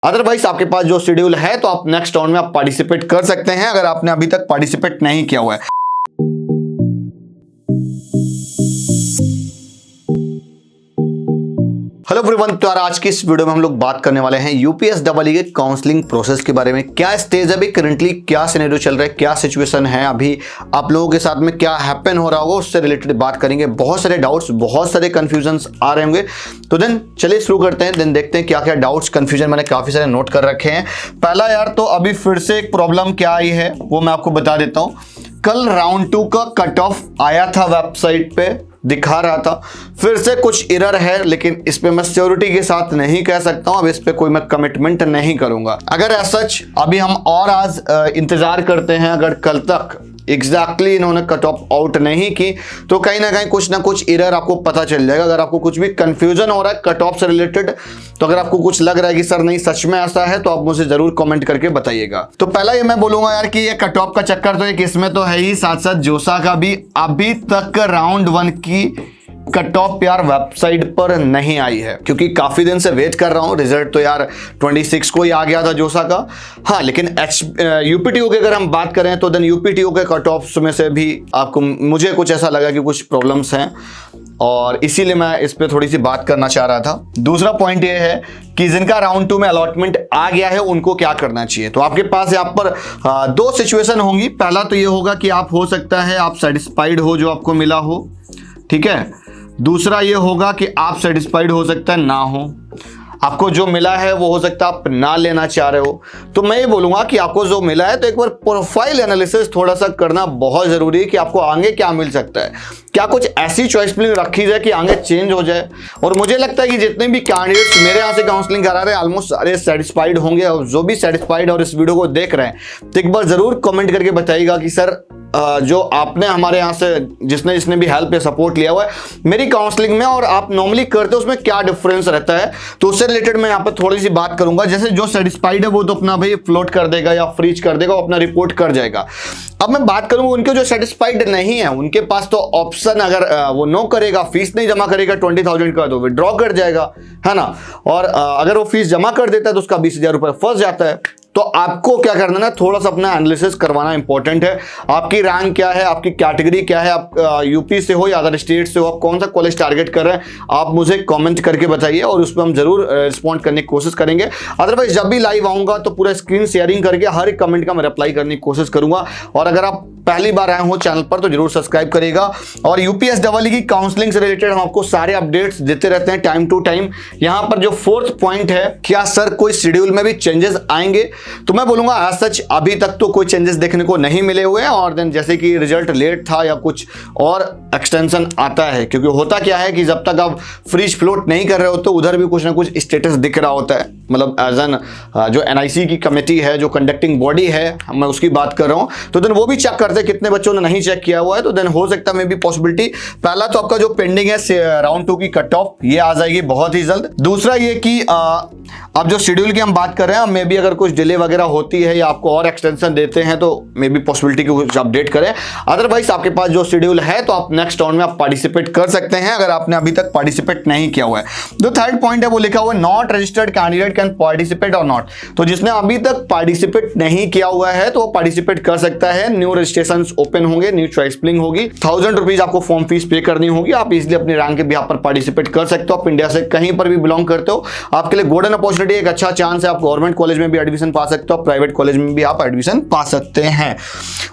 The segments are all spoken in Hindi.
अदरवाइज आपके पास जो शेड्यूल है तो आप नेक्स्ट राउंड में आप पार्टिसिपेट कर सकते हैं अगर आपने अभी तक पार्टिसिपेट नहीं किया हुआ है। हेलो एवरीवन, तो यार आज की इस वीडियो में हम लोग बात करने वाले हैं यूपीएसडब्ल्यू के काउंसलिंग प्रोसेस के बारे में। क्या स्टेज है अभी, करंटली क्या सिनेरियो चल रहा है, क्या सिचुएशन है अभी, आप लोगों के साथ में क्या हैपन हो रहा होगा, उससे रिलेटेड बात करेंगे। बहुत सारे डाउट्स, बहुत सारे कंफ्यूजन्स आ रहे होंगे, तो देन चलिए शुरू करते हैं। देन देखते हैं क्या क्या डाउट्स कंफ्यूजन मैंने काफी सारे नोट कर रखे हैं। पहला यार, तो अभी फिर से एक प्रॉब्लम क्या आई है वो मैं आपको बता देता हूँ। कल राउंड 2 का कट ऑफ आया था, वेबसाइट पे दिखा रहा था, फिर से कुछ एरर है, लेकिन इस पे मैं श्योरिटी के साथ नहीं कह सकता हूं। अब इस पे कोई मैं कमिटमेंट नहीं करूंगा। अगर सच अभी हम और आज इंतजार करते हैं, अगर कल तक एग्जैक्टली इन्होंने कट ऑफ आउट नहीं की तो कहीं ना कुछ एरर आपको पता चल जाएगा। अगर आपको कुछ भी कंफ्यूजन हो रहा है कट ऑफ से रिलेटेड, तो अगर आपको कुछ लग रहा है कि सर नहीं सच में ऐसा है, तो आप मुझे जरूर कमेंट करके बताइएगा। तो पहला ये मैं बोलूंगा यार कि ये कट ऑफ का चक्कर तो एक इसमें तो है ही, साथ साथ जोसा का भी अभी तक राउंड 1 की कट ऑफ यार वेबसाइट पर नहीं आई है, क्योंकि काफी दिन से वेट कर रहा हूं। रिजल्ट तो यार 26 को ही आ गया था जोसा का। हाँ, लेकिन यूपीटीओ की अगर हम बात करें तो देन यूपीटीओ के कट ऑफ में से भी आपको मुझे कुछ ऐसा लगा कि कुछ प्रॉब्लम्स हैं, और इसीलिए मैं इस पे थोड़ी सी बात करना चाह रहा था। दूसरा पॉइंट ये है कि जिनका राउंड 2 में अलॉटमेंट आ गया है उनको क्या करना चाहिए। तो आपके पास यहाँ पर दो सिचुएशन होंगी। पहला तो ये होगा कि आप हो सकता है आप सेटिस्फाइड हो जो आपको मिला हो, ठीक है। दूसरा ये होगा कि आप सेटिस्फाइड हो सकता है ना हो, आपको जो मिला है वो हो सकता है आप ना लेना चाह रहे हो। तो मैं ये बोलूंगा कि आपको जो मिला है तो एक बार प्रोफाइल एनालिसिस थोड़ा सा करना बहुत जरूरी है कि आपको आगे क्या मिल सकता है। क्या कुछ ऐसी चॉइस प्लिंग रखी जाए कि आगे चेंज हो जाए। और मुझे लगता है कि जितने भी कैंडिडेट्स मेरे यहाँ से काउंसलिंग करा रहे हैं ऑलमोस्ट सारे सेटिस्फाइड होंगे, और जो भी सेटिस्फाइड और इस वीडियो को देख रहे हैं तो एक बार जरूर कमेंट करके बताइएगा कि सर जो आपने हमारे यहाँ से जिसने भी हेल्प या सपोर्ट लिया हुआ है मेरी काउंसलिंग में और आप नॉर्मली करते हो उसमें क्या डिफरेंस रहता है, तो उससे रिलेटेड मैं यहाँ पर थोड़ी सी बात करूंगा। जैसे जो सेटिस्फाइड है वो तो अपना भाई फ्लोट कर देगा या फ्रीज कर देगा, वो अपना रिपोर्ट कर जाएगा। अब मैं बात करूंगा उनके जो सेटिस्फाइड नहीं है, उनके पास तो ऑप्शन, अगर वो नो करेगा, फीस नहीं जमा करेगा 20,000 का, तो विड्रॉ कर जाएगा, है ना। और अगर वो फीस जमा कर देता है तो उसका 20,000 रुपये फंस जाता है। तो आपको क्या करना है ना, थोड़ा सा अपना एनालिसिस करवाना इंपॉर्टेंट है। आपकी रैंक क्या है, आपकी कैटेगरी क्या है, आप यूपी से हो या अदर स्टेट से हो, आप कौन सा कॉलेज टारगेट कर रहे हैं, आप मुझे कमेंट करके बताइए और उस पर हम जरूर रिस्पॉन्ड करने की कोशिश करेंगे। अदरवाइज जब भी लाइव आऊंगा तो पूरा स्क्रीन शेयरिंग करके हर एक कमेंट का मैं रिप्लाई करने की कोशिश करूंगा। और अगर आप पहली बार आए हो चैनल पर तो जरूर सब्सक्राइब करिएगा। और यूपीएसडब्ल्यू की काउंसलिंग से रिलेटेड हम आपको सारे अपडेट्स देते रहते हैं टाइम टू टाइम। यहां पर जो फोर्थ पॉइंट है, क्या सर कोई शेड्यूल में भी चेंजेस आएंगे, तो मैं बोलूंगा आज सच अभी तक तो कोई चेंजेस देखने को नहीं मिले हुए हैं। और देन जैसे कि रिजल्ट लेट था या कुछ और एक्सटेंशन आता है, क्योंकि होता क्या है कि जब तक आप फ्रीज फ्लोट नहीं कर रहे हो तो उधर भी कुछ ना कुछ स्टेटस दिख रहा होता है। मतलब एज एन जो एनआईसी की कमेटी है, जो कंडक्टिंग बॉडी है, मैं उसकी बात कर रहा हूं, तो देन वो भी चेक करते हैं कितने बच्चों ने नहीं चेक किया हुआ है। तो देन हो सकता है मे बी पॉसिबिलिटी, पहला तो आपका जो पेंडिंग है राउंड 2 की कट ऑफ ये आ जाएगी बहुत ही जल्द। दूसरा ये कि अब जो शेड्यूल की हम बात कर रहे हैं, मे बी अगर कुछ डिले वगैरह होती है या आपको और एक्सटेंशन देते हैं तो मे बी पॉसिबिलिटी की कुछ अपडेट करें। अदरवाइज आपके पास जो शेड्यूल है तो आप नेक्स्ट राउंड में आप पार्टिसिपेट कर सकते हैं अगर आपने अभी तक पार्टिसिपेट नहीं किया हुआ है। जो थर्ड पॉइंट है वो लिखा हुआ है not registered candidate can participate और नॉट। तो जिसने अभी तक पार्टिसिपेट नहीं किया हुआ है तो वो पार्टिसिपेट कर सकता है। न्यू रजिस्ट्रेशन ओपन होंगे, न्यू चॉइस प्लिंग होगी, 1000 रुपीज आपको फॉर्म फीस पे करनी होगी। आप इजिली अपनी रैंक के भी यहाँ पर पार्टिसिपेट कर सकते हो। आप इंडिया से कहीं पर भी बिलोंग करते हो, आपके लिए गोल्डन अपॉर्चुनिटी, एक अच्छा चांस है। आप गवर्नमेंट कॉलेज में भी एडमिशन पा सकते हो, प्राइवेट कॉलेज में भी आप एडमिशन पा सकते हैं।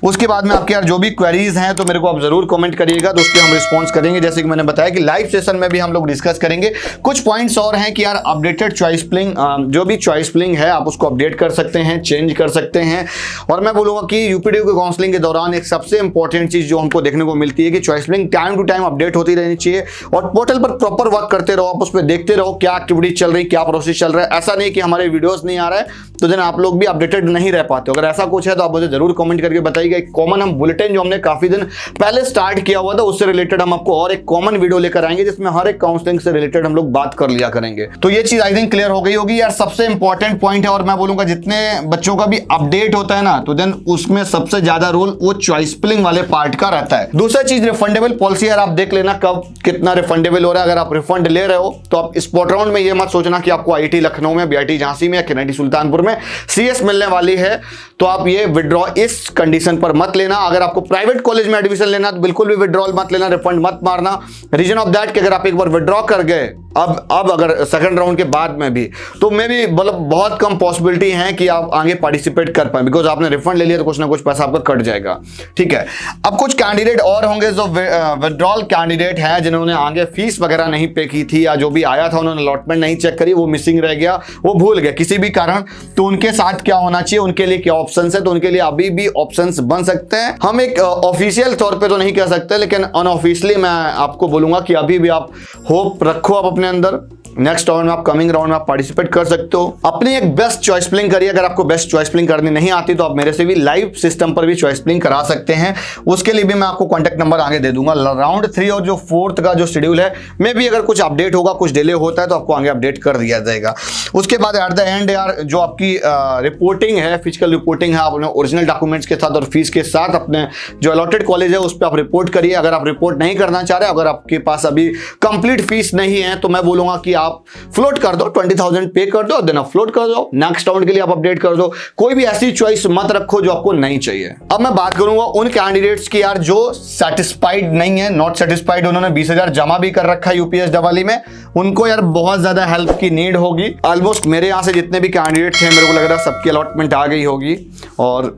उसके बाद में आपके यार जो भी क्वेरीज हैं तो मेरे को आप जरूर कमेंट करिएगा, तो उस पर हम रिस्पॉन्स करेंगे। जैसे कि मैंने बताया कि लाइव सेशन में भी हम लोग डिस्कस करेंगे। कुछ पॉइंट्स और हैं कि यार अपडेटेड चॉइस प्लिंग, जो भी चॉइस प्लिंग है आप उसको अपडेट कर सकते हैं, चेंज कर सकते हैं। और मैं बोलूंगा कि यूपीटीओ के काउंसलिंग के दौरान एक सबसे इंपॉर्टेंट चीज जो हमको देखने को मिलती है कि चॉइस प्लिंग टाइम टू टाइम अपडेट होती रहनी चाहिए और पोर्टल पर प्रॉपर वर्क करते रहो। आप उस पर देखते रहो क्या एक्टिविटी चल रही, क्या प्रोसेस चल रहा है। ऐसा नहीं कि हमारे वीडियोस नहीं आ रहा है तो देन आप लोग भी अपडेटेड नहीं रह पाते। अगर ऐसा कुछ है तो आप मुझे जरूर कमेंट करके बताइएगा। एक कॉमन हम बुलेटिन जो हमने काफी दिन पहले स्टार्ट किया हुआ था उससे रिलेटेड हम आपको और एक कॉमन वीडियो लेकर आएंगे जिसमें हर एक काउंसलिंग से रिलेटेड हम लोग बात कर लिया करेंगे। तो ये चीज आई थिंक क्लियर हो गई होगी यार। सबसे इंपॉर्टेंट पॉइंट है और मैं बोलूंगा जितने बच्चों का भी अपडेट होता है ना तो देन उसमें सबसे ज्यादा रोल वो चॉइस फिलिंग वाले पार्ट का रहता है। दूसरा चीज रिफंडेबल पॉलिसी, यार आप देख लेना कब कितना रिफंडेबल हो रहा है। अगर आप रिफंड ले रहे हो तो आप स्पॉट राउंड में ये मत सोचना कि आपको आईटी लखनऊ में, बीआईटी झांसी में या केनेडी सुल्तानपुर में सीएस मिलने वाली है तो आप ये विड्रॉ इस कंडीशन पर मत लेना। अगर आपको प्राइवेट कॉलेज में एडमिशन लेना तो बिल्कुल भी विड्रॉल मत लेना, रिफंड मत मारना। रीजन ऑफ दैट कि अगर आप एक बार विड्रॉ कर गए अब अगर सेकंड राउंड के बाद में भी तो मे भी मतलब बहुत कम पॉसिबिलिटी है कि आप आगे पार्टिसिपेट कर पाए, बिकॉज आपने रिफंड ले लिया तो कुछ ना कुछ पैसा आपका कट जाएगा। ठीक है, अब कुछ कैंडिडेट और होंगे जो विड्रॉल कैंडिडेट हैं जिन्होंने आगे फीस वगैरह नहीं पे की थी या जो भी आया था उन्होंने अलॉटमेंट नहीं चेक करी, वो मिसिंग रह गया, वो भूल गए किसी भी कारण, तो उनके साथ क्या होना चाहिए, उनके लिए क्या ऑप्शंस है। तो उनके लिए अभी भी ऑप्शंस बन सकते हैं। हम एक ऑफिशियल तौर पे तो नहीं कह सकते लेकिन अनऑफिशियली मैं आपको बोलूंगा कि अभी भी आप होप रखो आप अपने अंदर। नेक्स्ट राउंड में आप कमिंग राउंड में आप पार्टिसिपेट कर सकते हो। अपनी एक बेस्ट चॉइस फिलिंग करिए। अगर आपको बेस्ट चॉइस फिलिंग करनी नहीं आती तो आप मेरे से भी लाइव सिस्टम पर भी चॉइस फिलिंग करा सकते हैं। उसके लिए भी मैं आपको कॉन्टैक्ट नंबर आगे दे दूंगा। राउंड 3 और जो 4th का जो शेड्यूल है में भी अगर कुछ अपडेट होगा, कुछ डिले होता है तो आपको आगे अपडेट कर दिया जाएगा। उसके बाद एट द एंड यार जो आपकी रिपोर्टिंग है, फिजिकल रिपोर्टिंग है, आप अपने ओरिजिनल डॉक्यूमेंट्स के साथ और फीस के साथ अपने जो अलॉटेड कॉलेज है उस पर आप रिपोर्ट करिए। अगर आप रिपोर्ट नहीं करना चाह रहे, अगर आपके पास अभी कंप्लीट फीस नहीं है तो मैं बोलूंगा कि आप फ्लोट कर दो, 20,000 पे कर दो, देन अपलोड कर दो। नेक्स्ट राउंड के लिए आप अपडेट कर दो। कोई भी ऐसी चॉइस मत रखो जो आपको नहीं चाहिए। अब मैं बात करूंगा उन कैंडिडेट्स की यार जो सेटिस्फाइड नहीं है, नॉट सेटिस्फाइड, उन्होंने 20,000 जमा भी कर रखा है यूपीएस डबल में, उनको यार बहुत ज्यादा हेल्प की नीड होगी। ऑलमोस्ट मेरे यहां से जितने भी कैंडिडेट थे मेरे को लग रहा है सबकी अलॉटमेंट आ गई होगी और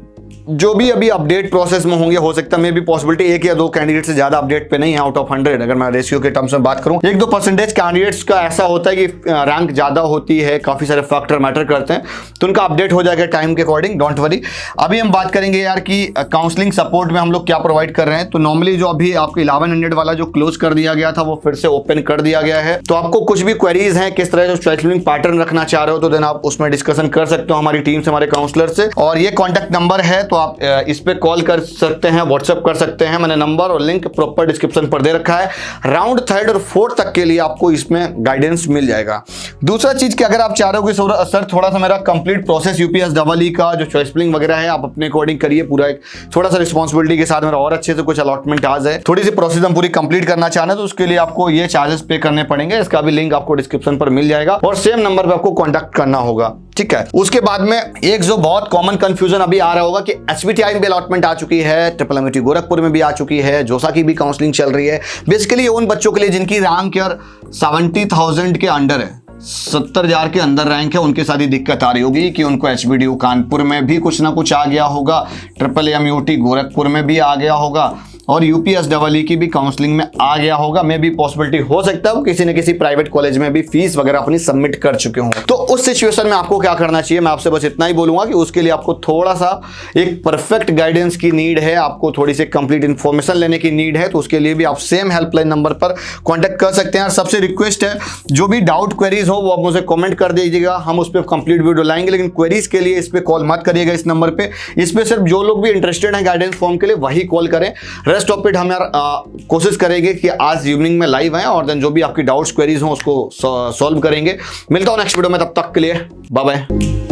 जो भी अभी अपडेट प्रोसेस में होंगे, हो सकता है मे भी पॉसिबिलिटी 1 या 2 कैंडिडेट से ज्यादा अपडेट पे नहीं है आउट ऑफ 100। अगर मैं रेशियो के टर्म्स में बात करूं 1-2% कैंडिडेट्स का ऐसा होता है कि रैंक ज्यादा होती है, काफी सारे फैक्टर मैटर करते हैं, तो उनका अपडेट हो जाएगा टाइम के अकॉर्डिंग, डोंट वरी। अभी हम बात करेंगे यार कि काउंसलिंग सपोर्ट में हम लोग क्या प्रोवाइड कर रहे हैं। तो नॉर्मली जो अभी आपको 1100 वाला जो क्लोज कर दिया गया था वो फिर से ओपन कर दिया गया है। तो आपको कुछ भी क्वेरीज हैं, किस तरह जो चॉइस पैटर्न रखना चाह रहे हो, तो देन आप उसमें डिस्कशन कर सकते हो हमारी टीम से, हमारे काउंसलर से। और ये कॉन्टैक्ट नंबर है तो आप इस पे कॉल कर सकते हैं, व्हाट्सएप कर सकते हैं। मैंने नंबर और लिंक प्रॉपर डिस्क्रिप्शन पर दे रखा है। राउंड 3rd और 4th तक के लिए आपको इसमें गाइडेंस मिल जाएगा। दूसरा चीज कि अगर आप चाह रहे हो कि सर थोड़ा सा मेरा complete process UPS double E का जो चॉइस फिलिंग वगैरह है आप अपने अकॉर्डिंग करिए, पूरा एक थोड़ा सा रिस्पॉन्सिबिलिटी के साथ मेरा और अच्छे से कुछ अलॉटमेंट आ जाए, थोड़ी सी प्रोसेस हम पूरी कंप्लीट करना चाहना तो उसके लिए आपको ये चार्जेस पे करने पड़ेंगे। इसका भी लिंक आपको डिस्क्रिप्शन पर मिल जाएगा और सेम नंबर पर आपको कॉन्टैक्ट करना होगा। ठीक है, उसके बाद में एक जो बहुत कॉमन कंफ्यूजन अभी आ रहा होगा कि एसबीटीआई में भी अलॉटमेंट आ चुकी है, ट्रिपल गोरखपुर में भी आ चुकी है, जोसा की भी काउंसलिंग चल रही है। बेसिकली उन बच्चों के लिए जिनकी रैंक यार 70,000 के अंडर है, 70,000 के अंदर रैंक है, उनके साथ ही दिक्कत आ रही होगी कि उनको एचबीडीयू कानपुर में भी कुछ ना कुछ आ गया होगा, ट्रिपल एमयूटी गोरखपुर में भी आ गया होगा और यूपीएस डबल ई की भी काउंसलिंग में आ गया होगा। मे भी पॉसिबिलिटी हो सकता है वो किसी न किसी प्राइवेट कॉलेज में भी फीस वगैरह अपनी सबमिट कर चुके हों। तो उस सिचुएशन में आपको क्या करना चाहिए, मैं आपसे बस इतना ही बोलूंगा कि उसके लिए आपको थोड़ा सा एक परफेक्ट गाइडेंस की नीड है, आपको थोड़ी सी कंप्लीट इन्फॉर्मेशन लेने की नीड है। तो उसके लिए भी आप सेम हेल्पलाइन नंबर पर कॉन्टैक्ट कर सकते हैं। सबसे रिक्वेस्ट है जो भी डाउट क्वेरीज हो वो आप मुझे कॉमेंट कर दीजिएगा, हम उस पर कंप्लीट वीडियो लाएंगे, लेकिन क्वेरीज के लिए इस पर कॉल मत करिएगा इस नंबर पर। इस पर सिर्फ जो लोग भी इंटरेस्टेड हैं गाइडेंस फॉर्म के लिए वही कॉल करें। रेस्ट ऑफ इट हम यार कोशिश करेंगे कि आज इवनिंग में लाइव आए और देन जो भी आपकी डाउट्स क्वेरीज हो उसको सॉल्व करेंगे। मिलता हूं नेक्स्ट वीडियो में, तब तक के लिए बाय बाय।